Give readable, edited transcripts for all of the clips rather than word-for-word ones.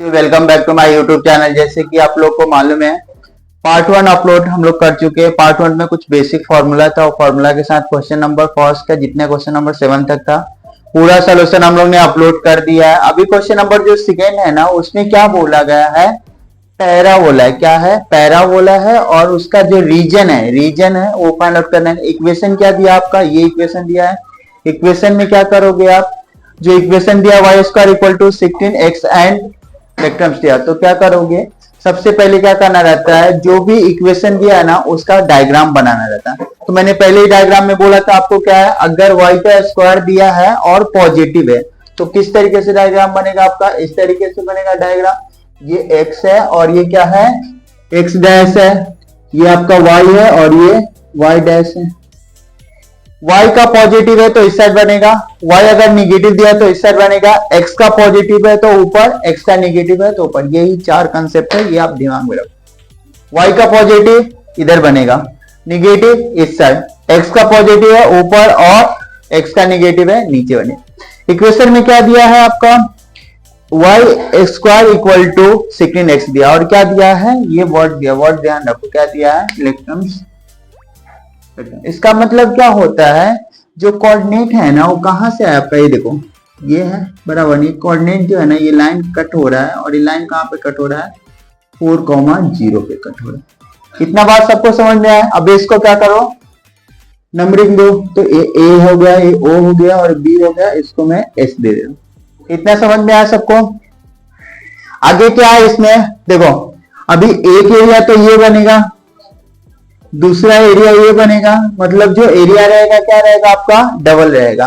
Welcome back to my YouTube channel. जैसे कि आप लोग को मालूम है, पार्ट 1 अपलोड हम लोग कर चुके हैं। पार्ट 1 में कुछ बेसिक फॉर्मूला था और फॉर्मूला के साथ क्वेश्चन नंबर फर्स्ट का जितने क्वेश्चन नंबर 7 तक था पूरा सोल्यूशन हम लोग ने अपलोड कर दिया है। अभी क्वेश्चन नंबर जो सेकेंड है ना, उसमें क्या बोला गया है, पैराबोला है। क्या है? पैराबोला है। और उसका जो रीजन है वो फाइंड आउट करना है। इक्वेशन क्या दिया आपका, ये इक्वेशन दिया है। इक्वेशन में क्या करोगे आप, जो इक्वेशन दिया y square equal to 16x and electrons दिया, तो क्या करोगे, सबसे पहले क्या करना रहता है, जो भी इक्वेशन दिया है ना उसका डायग्राम बनाना रहता है। तो मैंने पहले ही डायग्राम में बोला था आपको, क्या है, अगर y का स्क्वायर दिया है और पॉजिटिव है तो किस तरीके से डायग्राम बनेगा आपका, इस तरीके से बनेगा डायग्राम। ये x है और ये क्या है, x डैश है, ये आपका y है और ये y डैश है। y का पॉजिटिव है तो इस साइड बनेगा, y अगर निगेटिव दिया तो इस साइड बनेगा, x का पॉजिटिव है तो ऊपर, x का निगेटिव है तो ऊपर। यही चार कंसेप्ट है, ये आप दिमाग में रखो। y का पॉजिटिव इधर बनेगा, निगेटिव इस साइड, x का पॉजिटिव है ऊपर और x का निगेटिव है नीचे बनेगा। इक्वेशन में क्या दिया है आपका, y square equal to 16x दिया और क्या दिया है, ये वर्ड दिया, वर्ड ध्यान रखो, क्या दिया है, इलेक्ट्रॉन्स। इसका मतलब क्या होता है, जो कोऑर्डिनेट है ना वो कहां से आया आपका, ये देखो ये है बराबर, ये कोऑर्डिनेट जो है ना, ये लाइन कट हो रहा है और ये लाइन कहां पे कट हो रहा है, 4,0 पे कट हो रहा है। इतना बात सबको समझ में आया। अब इसको क्या करो, नंबरिंग दो, तो ए हो गया, ये ओ हो गया और बी हो गया, इसको मैं एस दे रहा हूं। इतना समझ में आया सबको। आगे क्या है इसमें देखो, अभी एक एरिया तो ये बनेगा, दूसरा एरिया ये बनेगा, मतलब जो एरिया रहेगा क्या रहेगा आपका, डबल रहेगा।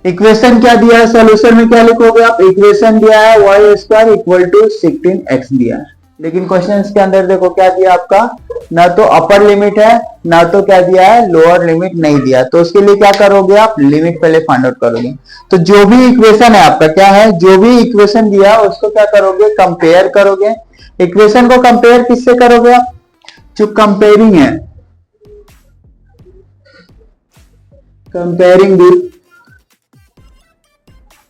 इक्वेशन क्या दिया है, सॉल्यूशन में क्या लिखोगे आप, इक्वेशन दिया है y square equal to 16x दिया है, लेकिन क्वेश्चन के अंदर देखो क्या दिया आपका, ना तो अपर लिमिट है ना तो क्या दिया है, लोअर लिमिट नहीं दिया। तो उसके लिए क्या करोगे आप, लिमिट पहले फाइंड आउट करोगे। तो जो भी इक्वेशन है आपका, क्या है, जो भी इक्वेशन दिया उसको क्या करोगे, कंपेयर करोगे। इक्वेशन को कंपेयर किससे करोगे आप, जो कंपेयरिंग है, कंपेयरिंग विथ,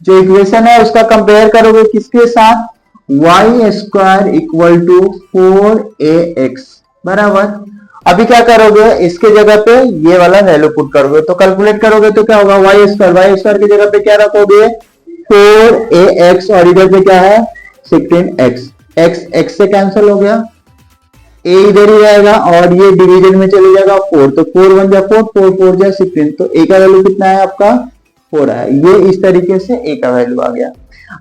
जो इक्वेशन है उसका कंपेयर करोगे किसके साथ, y square equal to 4ax बराबर। अभी क्या करोगे, इसके जगह पे ये वाला वैल्यू पुट करोगे, तो कैलकुलेट करोगे तो क्या होगा, y स्क्वायर की जगह पे क्या रखोगे, 4ax और इधर पे क्या है 16x, x से कैंसिल हो गया, ए इधर ही रहेगा और ये डिवीजन में चले जाएगा 4, तो 4 1 जा 4, 4 4 जा 16, तो ए का वैल्यू कितना है आपका 4 है। ये इस तरीके से ए का वैल्यू आ गया।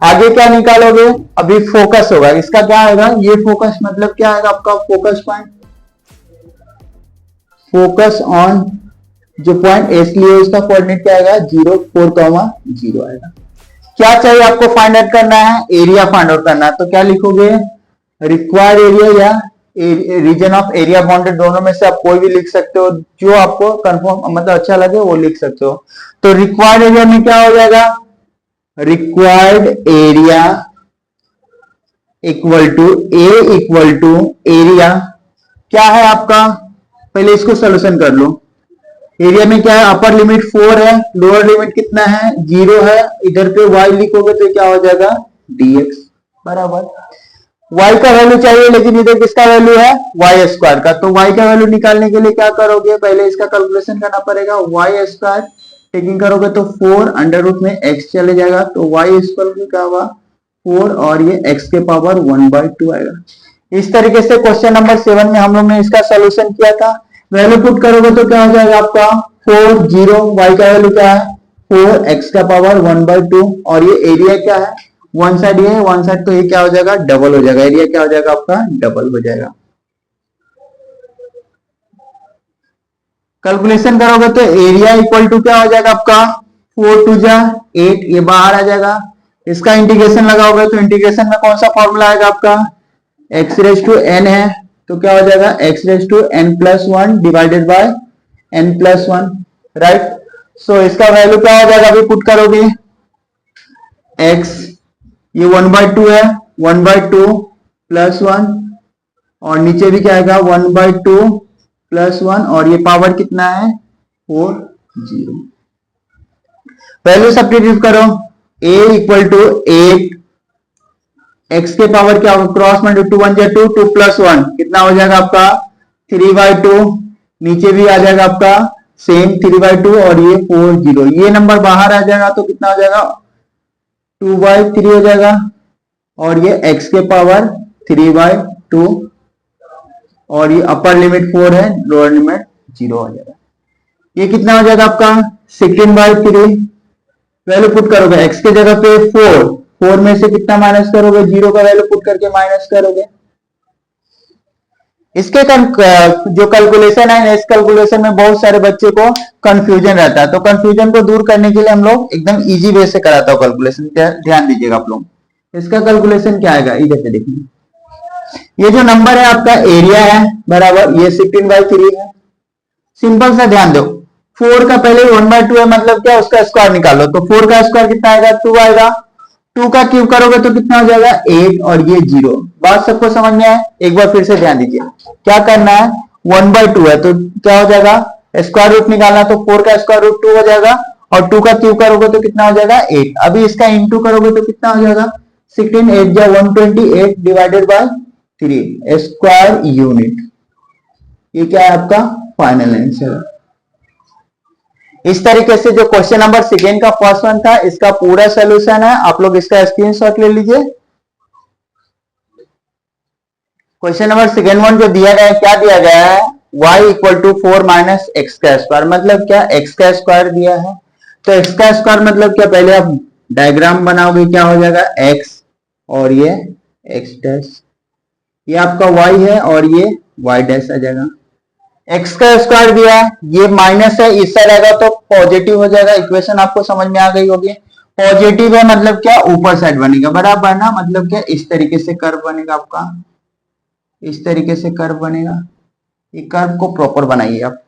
आगे क्या निकालोगे, अभी फोकस होगा, इसका क्या आएगा, ये फोकस मतलब क्या आएगा आपका, फोकस पॉइंट, फोकस ऑन जो पॉइंट एस लिए उसका कोऑर्डिनेट क्या आएगा, 0 4,0 आएगा। क्या चाहिए आपको, फाइंड आउट करना है, एरिया फाइंड आउट करना है। तो क्या लिखोगे, रिक्वायर्ड एरिया या रीजन ऑफ एरिया बाउंडेड, दोनों में से आप कोई भी लिख सकते हो, जो आपको कंफर्म मतलब अच्छा लगे वो लिख सकते हो। तो रिक्वायर्ड एरिया में क्या हो जाएगा, required area equal to A equal to area क्या है आपका, पहले इसको सोल्यूशन कर लो। एरिया में क्या है, अपर लिमिट 4 है, लोअर लिमिट कितना है 0 है, इधर पे y लिखोगे तो क्या हो जाएगा dx बराबर। y का वैल्यू चाहिए लेकिन इधर किसका वैल्यू है, y स्क्वायर का, तो y का वैल्यू निकालने के लिए क्या करोगे, पहले इसका कैलकुलेशन करना पड़ेगा। y स्क्वायर टेकिंग करोगे तो 4 अंडर रूट में x चले जाएगा, तो y स्क्वायर क्या होगा 4 और ये x के पावर 1/2 आएगा। इस तरीके से क्वेश्चन नंबर 7 में हम लोग ने इसका सोल्यूशन किया था। वैल्यू पुट करोगे तो क्या हो जाएगा आपका 4 0, y का वैल्यू क्या है 4, x का पावर 1/2 और ये एरिया क्या है, वन साइड ये है, वन साइड, तो ये क्या हो जाएगा डबल हो जाएगा, एरिया क्या हो जाएगा आपका डबल हो जाएगा। कैलकुलेशन करोगे तो एरिया इक्वल टू क्या हो जाएगा आपका 4 2 जा 8, ये बाहर आ जाएगा। इसका इंटीग्रेशन लगाओगे तो इंटीग्रेशन में कौन सा फॉर्मूला आएगा आपका, x रेज टू n है तो क्या हो जाएगा x raise to n+1 divided by n+1 right. So इसका वैल्यू क्या हो जाएगा, अभी पुट करोगे x, ये 1/2 है, 1/2 +1 और नीचे भी क्या आएगा 1/2 +1 और ये पावर कितना है 4 0। वैल्यू सब्स्टिट्यूट करो, a इक्वल टू 8 x के पावर क्या होगा, क्रॉस मल्टी 2 1 2 2 प्लस 1 कितना हो जाएगा आपका 3/2, नीचे भी आ जाएगा आपका सेम 3/2 और ये 4 0, ये नंबर बाहर आ जाएगा तो कितना हो जाएगा 2/3 हो जाएगा, और ये x के पावर 3/2 और ये अपर लिमिट 4 है, लोअर लिमिट 0 हो जाएगा। ये कितना हो जाएगा आपका 16/3, वैल्यू पुट करोगे x के जगह पे 4 में से कितना माइनस करोगे, 0 का वैल्यू पुट करके माइनस करोगे। इसके जो कैलकुलेशन है, इस कैलकुलेशन में बहुत सारे बच्चे को कंफ्यूजन रहता है, तो कंफ्यूजन को दूर करने के लिए हम लोग एकदम इजी वे से कराता हूं कैलकुलेशन, ध्यान दीजिएगा आप लोग। इसका कैलकुलेशन क्या आएगा, इधर से देखिए, ये जो नंबर है आपका एरिया है बराबर, ये 16/3 है। सिंपल सा ध्यान दो, 4 का पहले 1/2 है, मतलब क्या उसका स्क्वायर निकालो, तो 4 का स्क्वायर कितना आएगा 2 आएगा, 2 का क्यूब करोगे तो कितना हो जाएगा 8 और ये 0। बात सबको समझ में आए, एक बार फिर से ध्यान दीजिए, क्या करना है 1/2 है तो क्या हो जाएगा स्क्वायर रूट निकालना, तो 4 का स्क्वायर रूट 2 हो जाएगा, और 2 का क्यूब करोगे तो कितना हो जाएगा 8। अभी इसका इंटू करोगे तो कितना हो जाएगा 16 8 जा 128 डिवाइडेड बाय 3 स्क्वायर यूनिट। ये क्या है आपका फाइनल आंसर। इस तरीके से जो क्वेश्चन नंबर सेकेंड का फर्स्ट वन था, इसका पूरा सोल्यूशन है, आप लोग इसका स्क्रीनशॉट ले लीजिए। क्वेश्चन नंबर सेकेंड वन जो दिया गया है, क्या दिया गया है y equal to 4 minus x का स्क्वायर, मतलब क्या x का स्क्वायर दिया है, तो x का स्क्वायर मतलब क्या, पहले आप डायग्राम बनाओगे, क्या हो जाएगा x और ये x डैश, ये आपका y है और ये y डैश आ जाएगा। x का स्क्वायर दिया है, ये माइनस है, इस साइड आएगा तो पॉजिटिव हो जाएगा। इक्वेशन आपको समझ में आ गई होगी, पॉजिटिव है मतलब क्या ऊपर साइड बनेगा बराबर ना, मतलब क्या इस तरीके से कर्व बनेगा आपका, इस तरीके से कर्व बनेगा। ये कर्व को प्रॉपर बनाइए आप,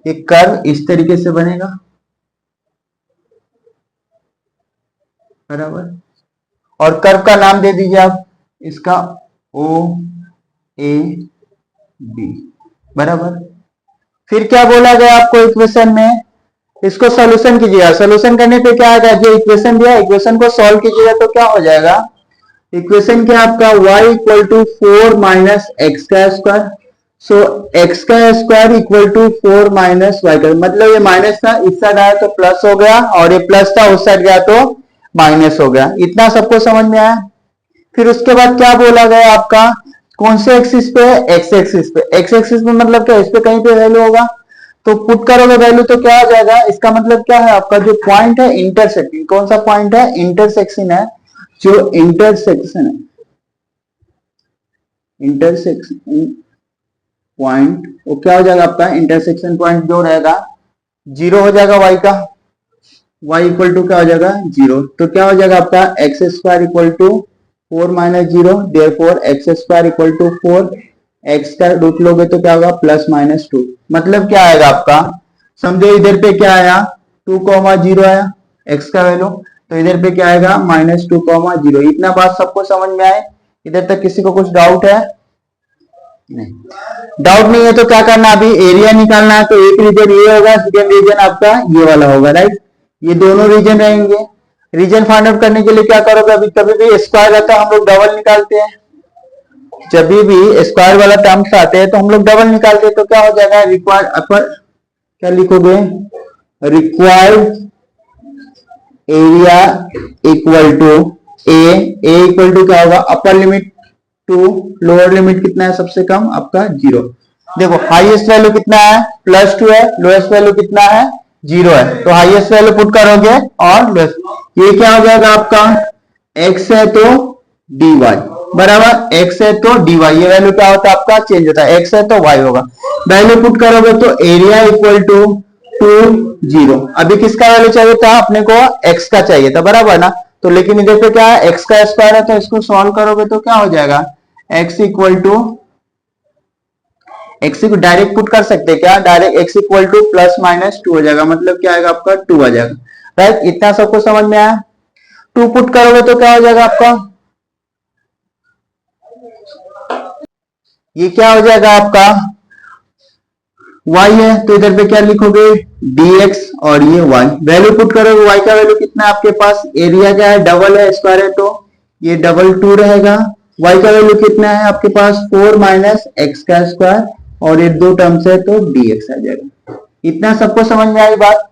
ये कर्व इस तरीके से बनेगा बराबर, और कर्व का नाम दे दीजिए आप इसका ओ ए बी बराबर। फिर क्या बोला गया आपको इक्वेशन में, इसको सॉल्यूशन कीजिएगा, सॉल्यूशन करने पे क्या आएगा, जो इक्वेशन दिया इक्वेशन को सॉल्व कीजिएगा तो क्या हो जाएगा, इक्वेशन क्या आपका y equal to 4 minus x का स्क्वायर, सो x का square equal to 4 minus y का, मतलब ये माइनस था इस साइड आया तो प्लस हो गया, और ये प्लस था उस साइड गया तो माइनस हो गया। इतना सबको समझ में आया। फिर उसके बाद क्या बोला गया आपका, कौन से एक्सिस पे, एक्स एक्सिस पे, एक्स एक्सिस पे मतलब क्या इस पे कहीं पे वैल्यू होगा, तो पुट करोगे वैल्यू तो क्या आ जाएगा, इसका मतलब क्या है आपका जो पॉइंट है इंटरसेक्टिंग, कौन सा पॉइंट है इंटरसेक्शन है, जो इंटरसेक्शन है, इंटरसेक्शन पॉइंट वो क्या हो जाएगा आपका, इंटरसेक्शन पॉइंट जो रहेगा 0 हो जाएगा y का, y इक्वल टू क्या हो जाएगा 0, तो क्या हो जाएगा आपका x square equal to 4 minus 0, therefore x square equal to 4, x का रूट लोगे तो क्या होगा प्लस माइनस 2, मतलब क्या आएगा आपका, समझो इधर पे क्या आया 2,0 आया एक्स का वैल्यू, तो इधर पे क्या आएगा -2,0। इतना बात सबको समझ में आए, इधर तक किसी को कुछ डाउट है, नहीं डाउट नहीं है तो क्या करना, अभी एरिया निकालना है, तो एक रीजन ये होगा, सेकेंड रीजन आपका ये वाला होगा, राइट, ये दोनों रीजन रहेंगे। रीजन फाइंड आउट करने के लिए क्या करोगे, अभी कभी भी स्क्वायर रहता है हम लोग डबल निकालते हैं, जब भी स्क्वायर वाला टर्म्स आते हैं तो हम लोग डबल निकालते हैं, तो क्या हो जाएगा रिक्वायर्ड अपर, क्या लिखोगे required area equal to A equal to क्या होगा अपर लिमिट 2, लोअर लिमिट कितना है सबसे कम आपका 0। देखो हाईएस्ट वैल्यू कितना है +2 है, लोएस्ट वैल्यू कितना है 0 है, तो हाईएस्ट वैल्यू पुट करोगे और ये क्या हो जाएगा आपका x है तो dy बराबर, x है तो dy, ये वैल्यू क्या होता है आपका चेंज होता है, x है तो y होगा, वैल्यू पुट करोगे तो एरिया इक्वल टू 2 0। अभी किसका वैल्यू चाहिए था अपने को, x का चाहिए था बराबर ना, तो लेकिन इधर पे क्या है x का स्क्वायर है, तो इसको सॉल्व करोगे तो क्या हो जाएगा x इक्वल टू, x को डायरेक्ट पुट कर सकते हैं क्या, डायरेक्ट x इक्वल टू +-2 हो जाएगा, मतलब क्या आएगा आपका 2 आ जाएगा, राइट, इतना सबको समझ में आया। 2 पुट करोगे तो क्या हो जाएगा आपका, ये क्या हो जाएगा आपका y है तो इधर पे क्या लिखोगे dx और ये y वैल्यू पुट करोगे। y का वैल्यू कितना है आपके पास, एरिया क्या है डबल है स्क्वायर है तो ये डबल 2 रहेगा। y का वैल्यू कितना है आपके पास 4 माइनस एक्स का स्क्वायर और ये दो टर्म्स है तो dx आ जाएगा। इतना सबको समझ में आई बात।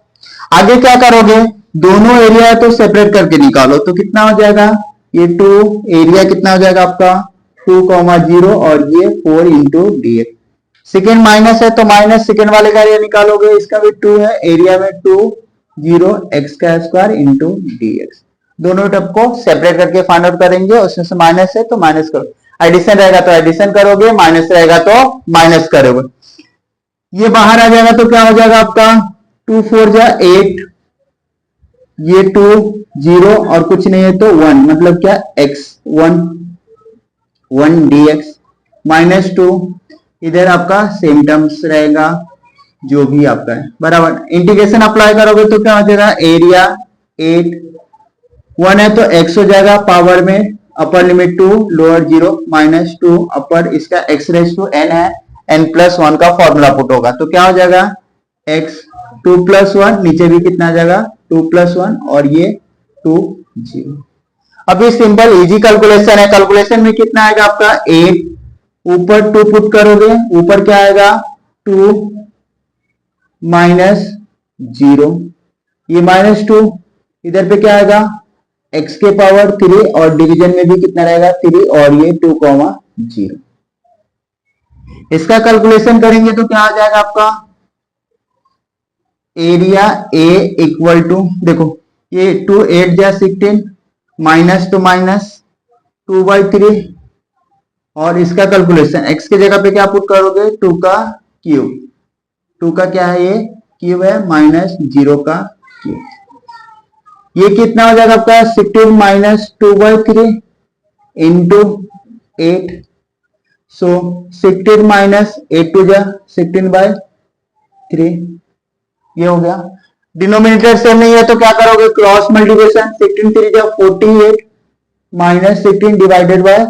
आगे क्या करोगे, दोनों एरिया है तो सेपरेट करके निकालो तो कितना हो जाएगा, ये 2 एरिया कितना हो जाएगा आपका 2,0 और ये 4 into D x. Second minus है तो माइनस सेकेंड वाले का एरिया निकालोगे, इसका भी 2 है, एरिया में 2 0 एक्स का स्क्वायर इंटू डी एक्स। दोनों टर्म को सेपरेट करके फाइंड आउट करेंगे, उसमें से माइनस है तो माइनस करो, एडिशन रहेगा तो एडिशन करोगे, माइनस रहेगा तो माइनस करोगे। ये बाहर आ जाएगा तो क्या हो जाएगा आपका 2 4 जा 8, ये 2 0 और कुछ नहीं है तो 1 मतलब क्या x 1 dx माइनस 2 इधर आपका सेम टर्म्स रहेगा जो भी आपका है बराबर। इंटीग्रेशन अप्लाई करोगे तो क्या हो जाएगा, एरिया 8 1 है तो x हो जाएगा पावर में अपर लिमिट 2 लोअर 0 माइनस 2 अपर, इसका x रेज टू n है, n प्लस 1 का फॉर्मूला पुट होगा तो क्या हो जाएगा x 2 प्लस 1 नीचे भी कितना आ जाएगा 2 प्लस 1 और ये 2 0। अभी सिंपल इजी कैलकुलेशन है, कैलकुलेशन में कितना आएगा आपका 8 ऊपर 2 पुट करोगे, ऊपर क्या आएगा 2 माइनस 0, ये माइनस 2 इधर पे क्या आएगा x के पावर 3 और डिवीजन में भी कितना रहेगा 3 और ये 2 0। इसका कैलकुलेशन करेंगे तो क्या आ जाएगा आपका एरिया a इक्वल टू, देखो ये 2 8 जा 16 माइनस तो माइनस 2/3 और इसका कैलकुलेशन x की जगह पे क्या पुट करोगे 2 का क्यूब, 2 का क्या है ये क्यूब है माइनस 0 का क्यूब, ये कितना हो जाएगा आपका 16 माइनस 2/3 इंटू 8, सो 16 माइनस 8 2 जा 16/3 ये हो गया। डिनोमिनेटर सेम नहीं है तो क्या करोगे क्रॉस मल्टीप्लिकेशन, 16 3 जा 48 माइनस 16 डिवाइडेड बाय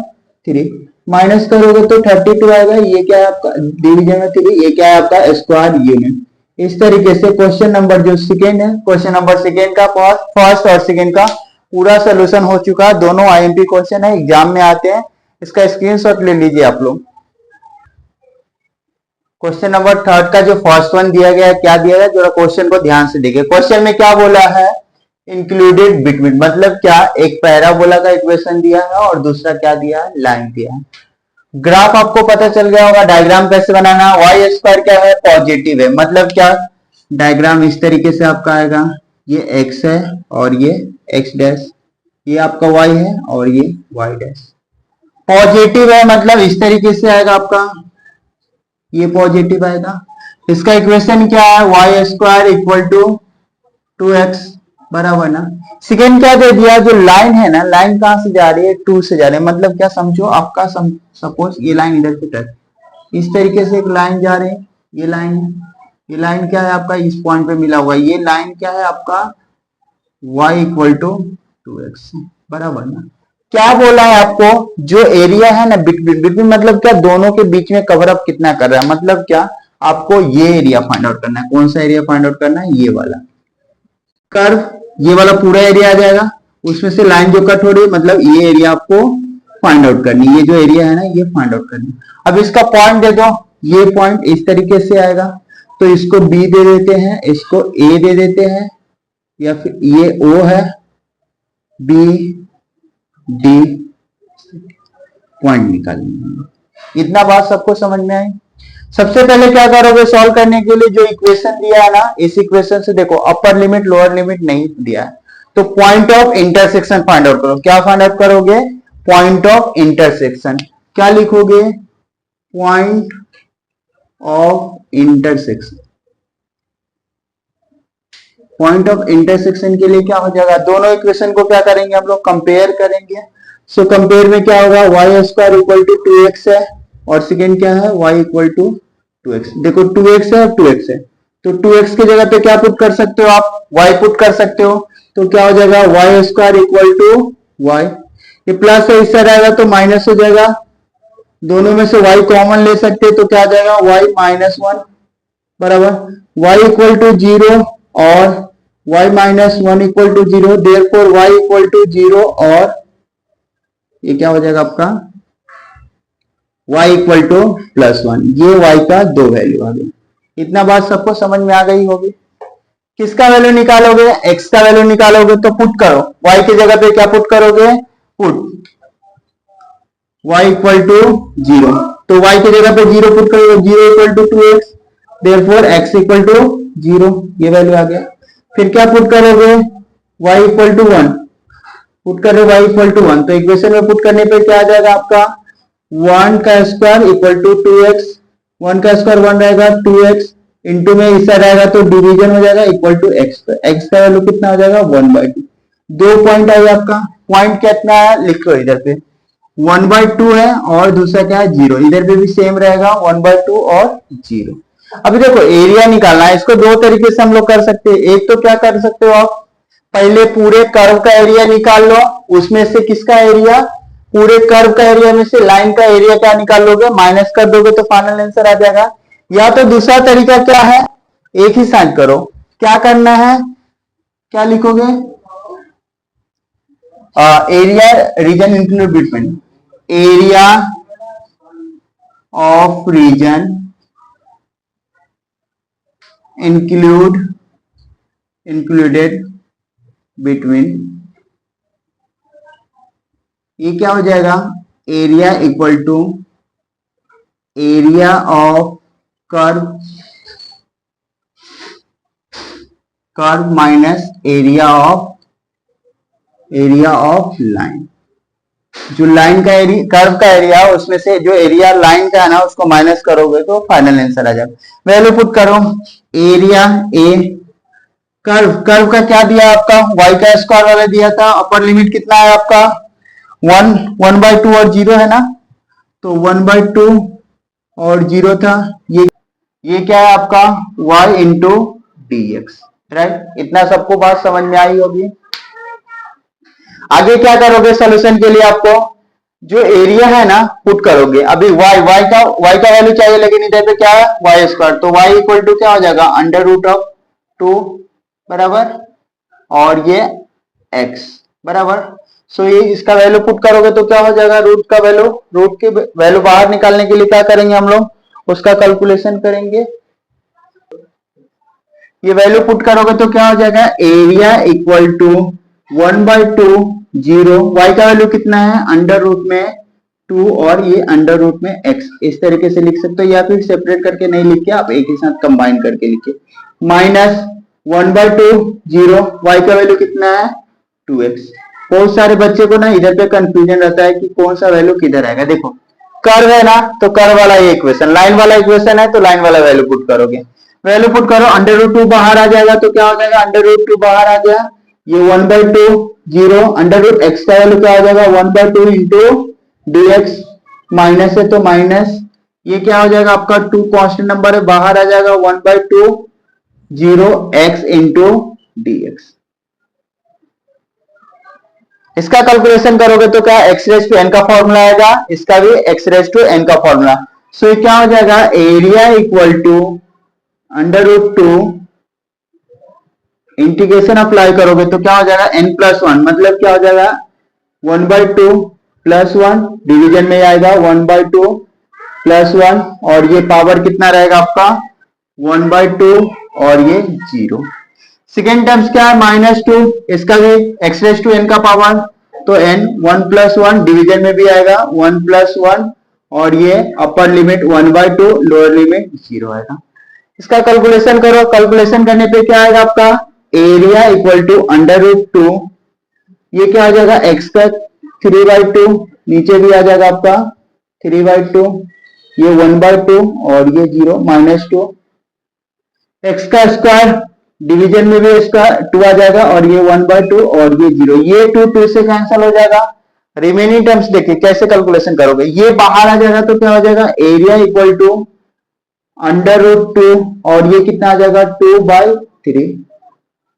3 माइनस करोगे तो 32 आएगा, ये क्या है आपका डिवीजन में 3, ये क्या है आपका स्क्वायर यूनिट। इस तरीके से क्वेश्चन नंबर जो सेकेंड है, क्वेश्चन नंबर सेकेंड का फर्स्ट और सेकेंड का पूरा सोल्यूशन हो चुका है। दोनों आईएमपी क्वेश्चन है, एग्जाम में आते हैं, इसका स्क्रीनशॉट ले लीजिए आप लोग। क्वेश्चन नंबर थर्ड का जो फर्स्ट वन दिया गया है, क्या दिया गया जरा क्वेश्चन को ध्यान से देखिए। क्वेश्चन में क्या बोला है इंक्लूडेड बिटवीन, मतलब क्या एक पैराबोला का इक्वेशन दिया है और दूसरा क्या दिया है लाइन दिया है। ग्राफ आपको पता चल गया होगा, डायग्राम कैसे बनाना, वाई स्क्वायर क्या है पॉजिटिव है, मतलब क्या डायग्राम इस तरीके से आपका आएगा, ये x है और ये x डैश, ये आपका y है और ये y डैश। पॉजिटिव है मतलब इस तरीके से आएगा आपका, ये पॉजिटिव आएगा। इसका इक्वेशन क्या है Y square equal to 2x बराबर ना। सेकेंड क्या दे दिया, जो लाइन है ना, लाइन कहां से जा रही है 2 से जा रही है, मतलब क्या समझो आपका सपोज ये लाइन इधर से टच, इस तरीके से एक लाइन जा रही है, ये लाइन है, ये लाइन क्या है आपका इस पॉइंट पे मिला हुआ है, ये लाइन क्या है आपका y इक्वल टू 2x बराबर ना। क्या बोला है आपको, जो एरिया है ना बिटवीन मतलब क्या दोनों के बीच में कवर अप कितना कर रहा है, मतलब क्या आपको ये एरिया फाइंड आउट करना है। कौन सा एरिया फाइंड आउट करना है, ये वाला कर्व, ये वाला पूरा एरिया आ जाएगा, उसमें से लाइन जो कट हो रही है मतलब ये एरिया आपको फाइंड आउट करनी है, ये जो एरिया है ना ये फाइंड आउट करनी है। अब इसका पॉइंट दे दो, ये पॉइंट इस तरीके से आएगा तो इसको B दे देते हैं, इसको A दे देते हैं, या फिर ये O है, B D पॉइंट निकालेंगे। इतना बात सबको समझ में आई। सबसे पहले क्या करोगे सॉल्व करने के लिए, जो इक्वेशन दिया है ना इस इक्वेशन से देखो अपर लिमिट लोअर लिमिट नहीं दिया है तो point of intersection find out करो। क्या फाइंड आउट करोगे, पॉइंट ऑफ इंटरसेक्शन। क्या लिखोगे, point of intersection. Point of intersection के लिए क्या हो जाएगा, दोनों इक्वेशन को क्या करेंगे हम लोग कंपेयर करेंगे। सो कंपेयर में क्या होगा, Y square equal to 2x है और सेकेंड क्या है y इक्वल टू 2x। देखो 2x है और 2x है तो 2x की जगह पे क्या पुट कर सकते हो आप, y पुट कर सकते हो, तो क्या हो जाएगा y square equal to y, ये प्लस है इससे रहेगा तो माइनस हो जाएगा, दोनों में से y कॉमन ले सकते हैं तो क्या आ जाएगा y -1 बराबर, y इक्वल टू 0 और y minus 1 equal to 0, therefore y equal to 0 और ये क्या हो जाएगा आपका y इक्वल टू +1। ये y का दो वैल्यू आ गई। इतना बात सबको समझ में आ गई होगी। किसका वैल्यू निकालोगे, x का वैल्यू निकालोगे तो पुट करो, y की जगह पे क्या पुट करोगे, पुट y इक्वल टू 0, तो y की जगह पे 0 पुट करोगे, 0 equal to 2x, therefore x equal to 0, ये वैल्यू आ गया। फिर क्या पुट करोगे, y इक्वल टू 1, पुट कर रहे y इक्वल टू 1, तो इक्वेशन में पुट करने पे क्या आ जाएगा आपका 1 का स्क्वायर इक्वल टू 2x, 1 का स्क्वायर 1 रहेगा, 2x इंटू में इस साइड आएगा तो डिवीजन हो जाएगा इक्वल टू x, तो x का वैल्यू कितना हो जाएगा 1/2। दो पॉइंट आएगा आपका, पॉइंट कितना है लिखो इधर पे 1/2 है और दूसरा क्या है 0, इधर पे भी सेम रहेगा 1/2 और 0। अभी देखो एरिया निकालना है, इसको दो तरीके से हम लोग कर सकते हैं। एक तो क्या कर सकते हो आप, पहले पूरे कर्व का एरिया निकाल लो, उसमें से किसका एरिया, पूरे कर्व का एरिया में से लाइन का एरिया क्या निकाल लोगे, माइनस कर दोगे तो फाइनल आंसर आ जाएगा। या तो दूसरा तरीका क्या है, एक ही साइड करो, क्या करना है, क्या लिखोगे, area region include between, area of region included between, ये क्या हो जाएगा, area equal to area of curve minus area of line. जो लाइन का एरिया, कर्व का एरिया, उसमें से जो एरिया लाइन का है ना उसको माइनस करोगे तो फाइनल आंसर आ जाएगा। वैल्यू पुट करो, एरिया ए, कर्व का क्या दिया आपका, y का स्क्वायर वाला दिया था, अपर लिमिट कितना है आपका 1/2 और 0 है ना, तो 1/2 और 0 था, ये क्या है आपका y इंटू dx, राइट। इतना सबको बात समझ में आई होगी। आगे क्या करोगे सोल्यूशन के लिए, आपको जो एरिया है ना पुट करोगे। अभी y का वैल्यू चाहिए, लेकिन इधर पे क्या है y स्क्वायर, तो y इक्वल टू क्या हो जाएगा √2 बराबर, और ये x बराबर। सो ये इसका वैल्यू पुट करोगे तो क्या हो जाएगा, रूट का वैल्यू, रूट के वैल्यू बाहर निकालने के लिए क्या करेंगे हम लोग, उसका कैलकुलेशन करेंगे। ये वैल्यू पुट करोगे तो क्या हो जाएगा, एरिया इक्वल टू 1/2 0, y का वैल्यू कितना है √2 और ये √में x, इस तरीके से लिख सकते हो, या फिर सेपरेट करके नहीं लिख के आप एक ही साथ कंबाइन करके लिखिए, माइनस 1/2 0, y का वैल्यू कितना है 2x। बहुत सारे बच्चे को ना इधर पे कंफ्यूजन रहता है कि कौन सा वैल्यू किधर आएगा। देखो कर्व है ना, तो कर्व वाला ये इक्वेशन, लाइन वाला इक्वेशन है तो लाइन वाला वैल्यू पुट करोगे, वैल्यू पुट करो, √2 बाहर आ जाएगा तो क्या हो जाएगा, √2 बाहर आ गया, ये 1/2 0, √x का वैल्यू क्या हो जाएगा 1/2 इंटू dx, माइनस है तो माइनस, ये क्या हो जाएगा आपका 2 कांस्टेंट नंबर है, बाहर आ जाएगा 1/2 0 x इंटू dx। इसका कैलकुलेशन करोगे तो क्या x⁻n का फॉर्मूला आएगा, इसका भी x⁻n का फॉर्मूला। सो ये क्या हो जाएगा, area equal to √2, integration apply करोगे तो क्या हो जाएगा n+1, मतलब क्या हो जाएगा 1/2 +1, डिवीजन में आएगा 1/2 +1, और ये पावर कितना रहेगा आपका 1/2 और ये 0। सेकेंड टर्म्स क्या है -2, इसका भी x⁻n का पावर, तो n 1+1, डिवीजन में भी आएगा 1+1, और ये अपर लिमिट 1/2, लोअर लिमिट 0 आएगा। इसका कैलकुलेशन करो, कैलकुलेशन करने पे क्या आएगा आपका एरिया इक्वल टू √2, ये क्या आ जाएगा x का 3/2, नीचे भी आ जाएगा आपका 3/2, ये 1/2 और ये 0 -2, x का स्क्वायर, डिवीजन में भी इसका 2 आ जाएगा, और ये 1/2 और ये 0, ये 2 से कैंसिल हो जाएगा। रिमेनिंग टर्म्स देखिए कैसे कैलकुलेशन करोगे, ये बाहर आ जाएगा तो क्या हो जाएगा एरिया इक्वल टू √2, और ये कितना आ जाएगा 2/3,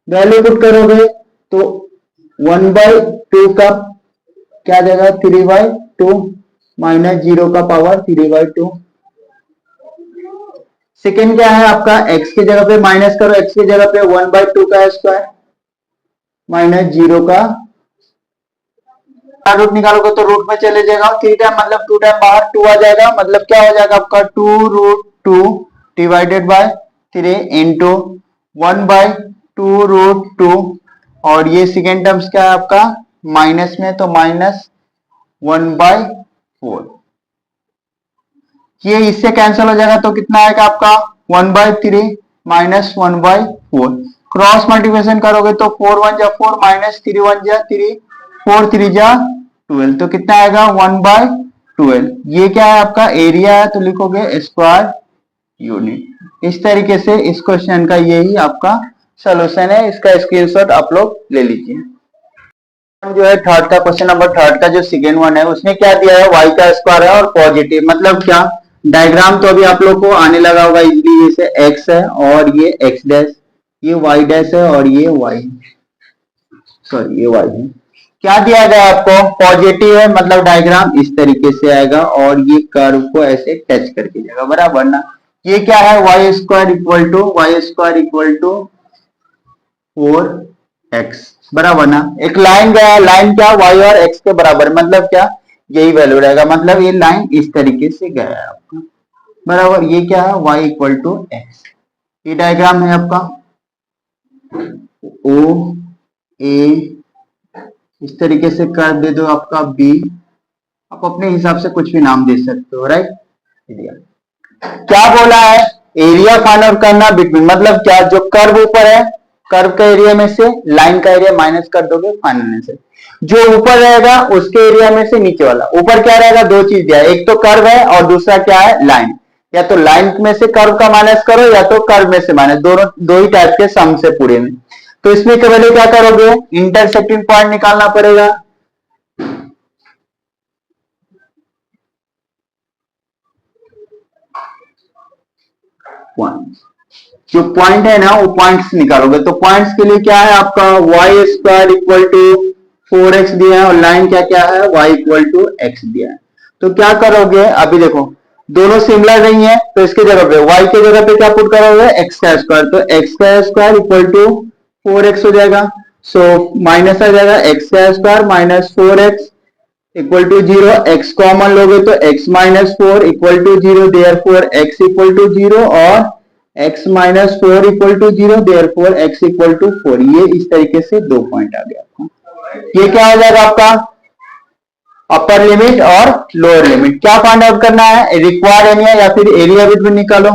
वैल्यू पुट करोगे तो 1/2 का क्या आ जाएगा 3/2, -0 का पावर 3/2। सेकेंड क्या है आपका, x की जगह पे माइनस करो, x की जगह पे 1/2 का स्क्वायर माइनस 0 का रूट निकालोगे तो रूट में चले जाएगा, 3 टाइम मतलब 2 टाइम बाहर 2 आ जाएगा, मतलब क्या हो जाएगा आपका 2√2 डिवाइडेड बाय 3 इंटू 1/2√2 और ये सेकेंड टर्म्स क्या है आपका माइनस में, तो माइनस 1/4, ये इससे कैंसिल हो जाएगा तो कितना आएगा आपका 1/3 माइनस 1/4, क्रॉस मल्टीप्लिकेशन करोगे तो 4 1 जा 4 माइनस 3 1 जा 3 4 3 जा 12, तो कितना आएगा 1/12, ये क्या है आपका एरिया है, तो लिखोगे स्क्वायर यूनिट। इस तरीके से इस क्वेश्चन का यही आपका सोल्यूशन है, इसका स्क्रीनशॉट आप लोग ले लीजिए। जो है थर्ड का क्वेश्चन नंबर थर्ड का जो सेकेंड वन है उसमें क्या दिया है, y का स्क्वायर है और पॉजिटिव, मतलब क्या डायग्राम तो अभी आप लोग को आने लगा होगा इजीली, जैसे x है और ये x डैश, ये y डैश है और ये y, सॉरी ये y है। क्या दिया गया आपको, पॉजिटिव है, मतलब डायग्राम इस तरीके से आएगा और ये कर्व को ऐसे टच करके जाएगा, बराबर ना। ये क्या है y square equal to 4x, बराबर ना। एक लाइन गया, लाइन क्या y और x के बराबर, मतलब क्या यही वैल्यू रहेगा, मतलब ये लाइन इस तरीके से गया है आपका, बराबर। ये क्या है y इक्वल टू x, ये डायग्राम है आपका ओ ए, इस तरीके से कर दे दो आपका बी, आप अपने हिसाब से कुछ भी नाम दे सकते हो, राइट। क्या बोला है, एरिया फाइंड आउट करना बिटवीन, मतलब क्या जो कर्व ऊपर है, कर्व का एरिया में से लाइन का एरिया माइनस कर दोगे फाइनल से, जो ऊपर रहेगा उसके एरिया में से नीचे वाला, ऊपर क्या रहेगा, दो चीज दिया है, एक तो कर्व है और दूसरा क्या है लाइन, या तो लाइन में से कर्व का माइनस करो या तो कर्व में से माइनस, दोनों दो ही टाइप के सम से पूरे में। तो इसमें केवल क्या करोगे, इंटरसेक्टिंग पॉइंट निकालना पड़ेगा, पॉइंट, जो पॉइंट है ना वो पॉइंट्स निकालोगे, तो पॉइंट्स के लिए क्या है आपका y square equal to 4x दिया है और लाइन क्या क्या है y इक्वल टू x दिया है। तो क्या करोगे, अभी देखो दोनों सिमिलर नहीं है तो इसके जगह पे y के जगह पे क्या पुट करोगे x का स्क्वायर, तो x का स्क्वायर इक्वल टू 4x हो जाएगा, सो माइनस आ जाएगा x का square minus 4x equal to 0, x common लोगे तो x minus 4 equal to 0, therefore x equal to 0 और x minus 4 equal to 0, therefore x equal to 4, ये इस तरीके से दो पॉइंट आ गया आपका। ये क्या हो जाएगा आपका अपर लिमिट और लोअर लिमिट। क्या फाइंड आउट करना है, रिक्वायर्ड एरिया या फिर एरिया बिटवीन निकालो,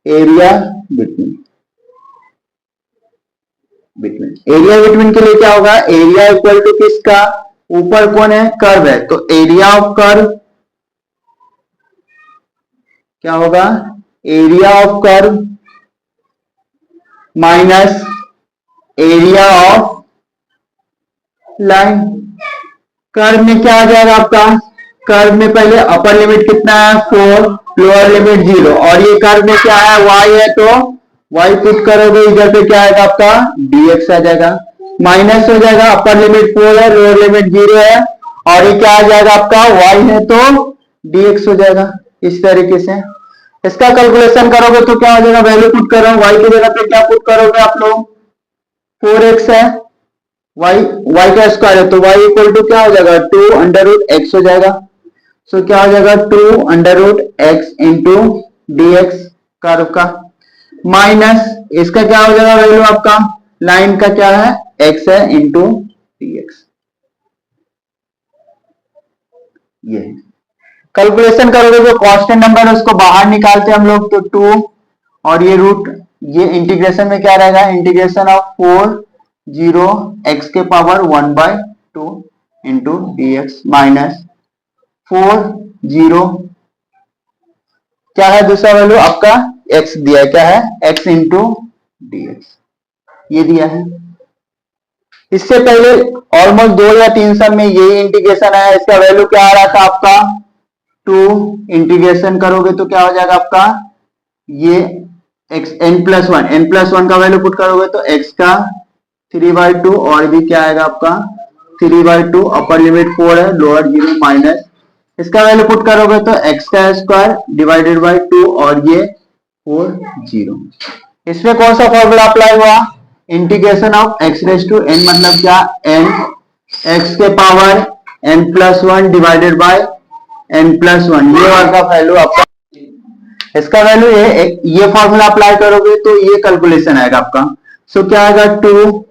एरिया बिटवीन, एरिया बिटवीन के लिए क्या होगा, एरिया इक्वल टू किसका, ऊपर कौन है कर्व है, तो एरिया ऑफ कर्व क्या होगा, area of curve minus area of line. Curve में क्या आ जाएगा आपका, कर्व में पहले अपर लिमिट कितना है 4, लोअर लिमिट 0, और ये कर्व में क्या है y है, तो y पुट करोगे इधर पे क्या आएगा आपका dx आ जाएगा, माइनस हो जाएगा, अपर लिमिट 4 है लोअर लिमिट 0 है, और ये क्या आ जाएगा आपका y है तो dx हो जाएगा। इस तरीके से इसका कैलकुलेशन करोगे तो क्या हो जाएगा, वैल्यू पुट करो, y की जगह पे क्या पुट करोगे आप लोग 4x है, y का स्क्वायर है तो y इक्वल टू क्या हो जाएगा 2 अंडर रूट x हो जाएगा, सो क्या हो जाएगा 2 under root x into dx curve का, माइनस इसका क्या हो जाएगा वैल्यू आपका लाइन का क्या है x है इंटू dx। ये कैलकुलेशन करोगे जो कांस्टेंट नंबर है उसको बाहर निकालते हैं हम लोग, तो 2 और ये रूट, ये इंटीग्रेशन में क्या रहेगा, इंटीग्रेशन ऑफ 4 0 x के पावर 1/2 इंटू dx माइनस 4 0 क्या है दूसरा वैल्यू आपका x दिया है, क्या है x इंटू dx, ये दिया है। इससे पहले ऑलमोस्ट 2 या 3 सम में यही इंटीग्रेशन है, इसका वैल्यू क्या आ रहा था आपका 2, इंटीग्रेशन करोगे तो क्या हो जाएगा आपका ये x n+1 का वैल्यू पुट करोगे तो x का 3/2 और भी क्या आएगा आपका 3/2, अपर लिमिट 4 है लोअर 0 माइनस इसका वैल्यू पुट करोगे तो एक्स का स्क्वायर डिवाइडेड बाई 2 और ये 4 0। इसमें कौन सा फॉर्मूला अप्लाई हुआ, integration of x raise to n मतलब क्या, एन एक्स के power n plus 1 divided by n plus 1, ये वाला वैल्यू आपका, इसका वैल्यू ये फॉर्मूला अप्लाई करोगे तो ये कैलकुलेशन आएगा आपका। सो क्या आएगा, 2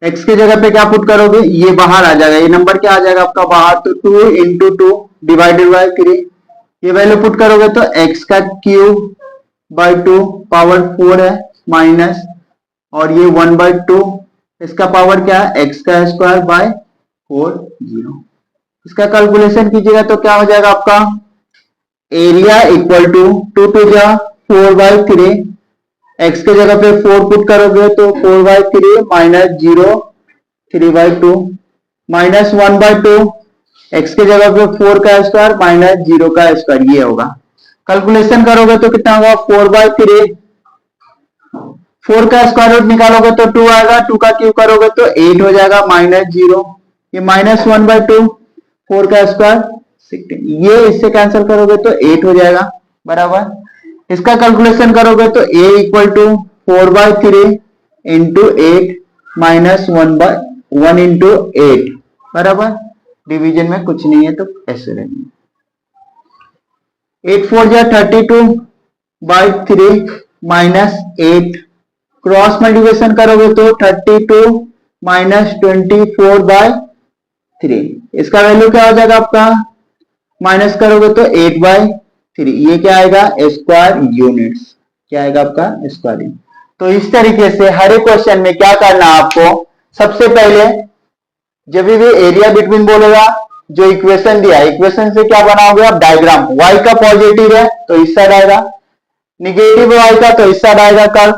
एक्स की जगह पे क्या पुट करोगे, ये बाहर आ जाएगा, ये नंबर क्या आ जाएगा आपका बाहर, तो 2 इंटू 2 डिवाइडेड बाई 3, ये वैल्यू पुट करोगे तो एक्स का क्यूब बाई 2 पावर 4 है माइनस, और ये 1 बाई 2 इसका पावर क्या है एक्स का स्क्वायर बाय 4 0। इसका कैलकुलेशन कीजिएगा तो क्या हो जाएगा आपका, एरिया इक्वल टू 2 टू जा 4 बाई 3, एक्स के जगह पे 4 पुट करोगे तो 4 by 3 minus 0 3 by 2 minus 1 by 2, x के जगह पे 4 का स्क्वायर माइनस 0 का स्क्वायर, ये होगा। कैलकुलेशन करोगे तो कितना होगा, 4 बाई 3, 4 का स्क्वायर रूट निकालोगे तो 2 आएगा, 2 का क्यूब करोगे तो 8 हो जाएगा माइनस 0, ये माइनस 1 बाई 2, 4 का स्क्वायर 16, ये इससे कैंसिल करोगे तो 8 हो जाएगा बराबर। इसका कैलकुलेशन करोगे तो a equal to 4 by 3 into 8 minus 1 into 8 बराबर, डिवीजन में कुछ नहीं है तो ऐसे रहेंगे, 8 4 जा 32 बाई 3 माइनस 8, क्रॉस मल्टीप्लिकेशन करोगे तो 32 माइनस 24 बाई 3, इसका वैल्यू क्या हो जाएगा आपका, माइनस करोगे तो 8 बाई 3, ये क्या आएगा स्क्वायर यूनिट्स, क्या आएगा आपका स्क्वायर यूनिट। तो इस तरीके से हर एक क्वेश्चन में क्या करना है आपको, सबसे पहले जब भी एरिया बिटवीन बोलेगा, जो इक्वेशन दिया इक्वेशन से क्या बनाओगे आप डायग्राम, y का पॉजिटिव है तो इस साइड आएगा, निगेटिव y का तो इस साइड आएगा कर्व,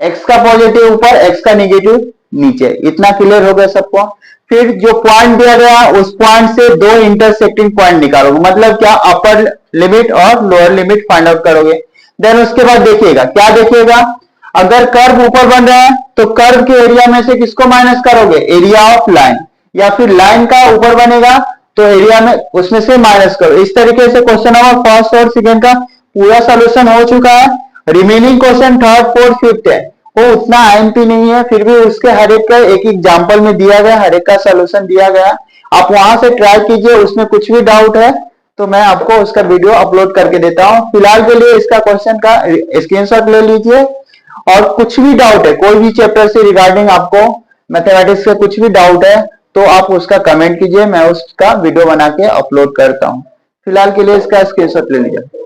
x का पॉजिटिव ऊपर x का निगेटिव नीचे, इतना क्लियर हो गया सबको। फिर जो पॉइंट दिया गया उस पॉइंट से दो इंटरसेक्टिंग पॉइंट निकालोगे, मतलब क्या अपर लिमिट और लोअर लिमिट फाइंड आउट करोगे। देन उसके बाद देखिएगा, क्या देखिएगा, अगर कर्व ऊपर बन रहा है तो कर्व के एरिया में से किसको माइनस करोगे, एरिया ऑफ लाइन, या फिर लाइन का ऊपर बनेगा तो एरिया में उसमें से माइनस करो। इस तरीके से क्वेश्चन नंबर फर्स्ट और सेकेंड का पूरा सोल्यूशन हो चुका है। Remaining question third fourth fifth है, वो उतना आईएमपी नहीं है, फिर भी उसके हर एक का एक एग्जांपल में दिया गया, हर एक का सोल्यूशन दिया गया, आप वहां से ट्राई कीजिए। उसमें कुछ भी डाउट है तो मैं आपको उसका वीडियो अपलोड करके देता हूं। फिलहाल के लिए इसका क्वेश्चन का स्क्रीनशॉट ले लीजिए, और कुछ भी डाउट है कोई भी चैप्टर से रिगार्डिंग आपको मैथमेटिक्स का कुछ भी डाउट है तो आप उसका कमेंट कीजिए, मैं उसका वीडियो बना के अपलोड करता हूं। फिलहाल के लिए इसका स्क्रीनशॉट ले लीजिए।